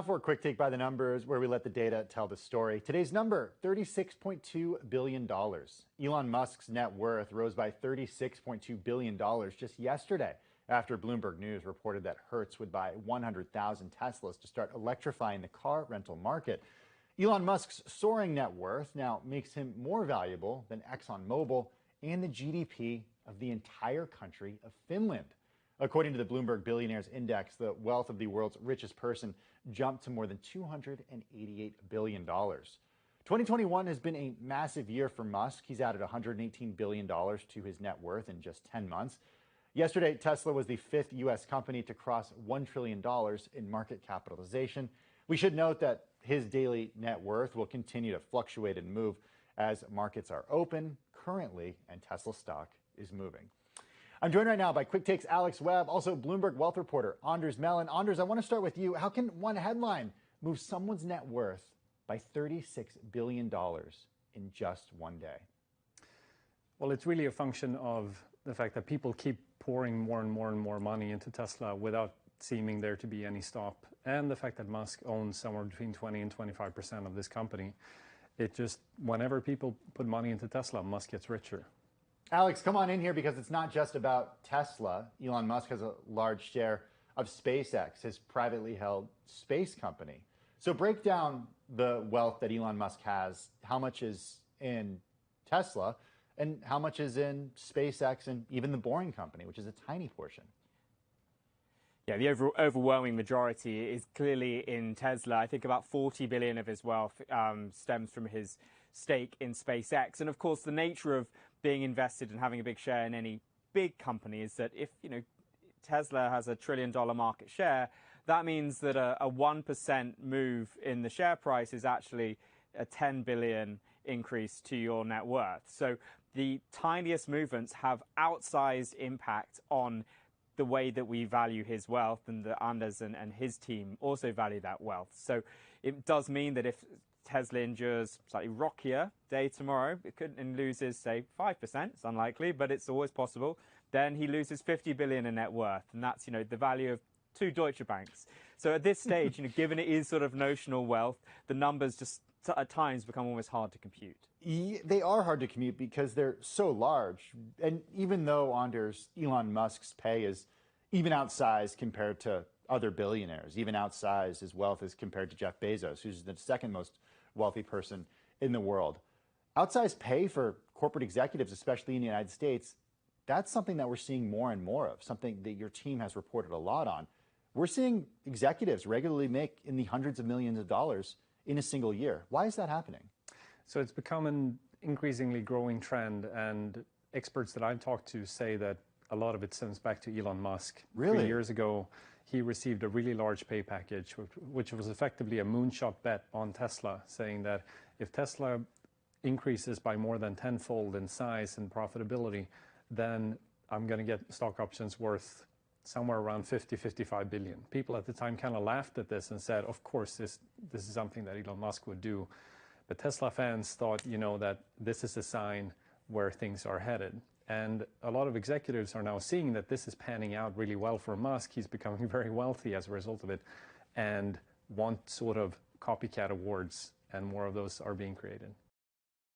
For a quick take by the numbers, where we let the data tell the story. Today's number, $36.2 billion. Elon Musk's net worth rose by $36.2 billion just yesterday after Bloomberg News reported that Hertz would buy 100,000 Teslas to start electrifying the car rental market. Elon Musk's soaring net worth now makes him more valuable than ExxonMobil and the GDP of the entire country of Finland. According to the Bloomberg Billionaires Index, the wealth of the world's richest person jumped to more than $288 billion. 2021 has been a massive year for Musk. He's added $118 billion to his net worth in just 10 months. Yesterday, Tesla was the fifth U.S. company to cross $1 trillion in market capitalization. We should note that his daily net worth will continue to fluctuate and move as markets are open currently and Tesla stock is moving. I'm joined right now by Quick Take's Alex Webb, also Bloomberg wealth reporter Anders Mellon. Anders, I want to start with you. How can one headline move someone's net worth by $36 billion in just one day? Well, it's really a function of the fact that people keep pouring more and more and more money into Tesla without seeming there to be any stop. And the fact that Musk owns somewhere between 20 and 25% of this company. It just, whenever people put money into Tesla, Musk gets richer. Alex, come on in here because it's not just about Tesla. Elon Musk has a large share of SpaceX, his privately held space company. So break down the wealth that Elon Musk has. How much is in Tesla and how much is in SpaceX and even the Boring Company, which is a tiny portion? Yeah, the overwhelming majority is clearly in Tesla. I think about 40 billion of his wealth stems from his stake in SpaceX. And of course, the nature of being invested and having a big share in any big company is that if, Tesla has $1 trillion market share, that means that a 1% move in the share price is actually a 10 billion increase to your net worth. So the tiniest movements have outsized impact on the way that we value his wealth, and that Anders and his team also value that wealth. So it does mean that if Tesla endures a slightly rockier day tomorrow, it could and loses, say, 5%. It's unlikely, but it's always possible. Then he loses 50 billion in net worth, and that's the value of 2 Deutsche Banks. So at this stage, given it is sort of notional wealth, the numbers just at times become almost hard to compute. They are hard to compute because they're so large. And even though, Anders, Elon Musk's pay is even outsized compared to other billionaires, even outsized his wealth is compared to Jeff Bezos, who's the second most wealthy person in the world. Outsized pay for corporate executives, especially in the United States, that's something that we're seeing more and more of, something that your team has reported a lot on. We're seeing executives regularly make in the hundreds of millions of dollars in a single year. Why is that happening? So it's become an increasingly growing trend, and experts that I've talked to say that a lot of it stems back to Elon Musk. Really? 3 years ago, he received a really large pay package, which was effectively a moonshot bet on Tesla, saying that if Tesla increases by more than tenfold in size and profitability, then I'm going to get stock options worth somewhere around 55 billion. People at the time kind of laughed at this and said, of course, this is something that Elon Musk would do. But Tesla fans thought, that this is a sign where things are headed. And a lot of executives are now seeing that this is panning out really well for Musk. He's becoming very wealthy as a result of it and want sort of copycat awards, and more of those are being created.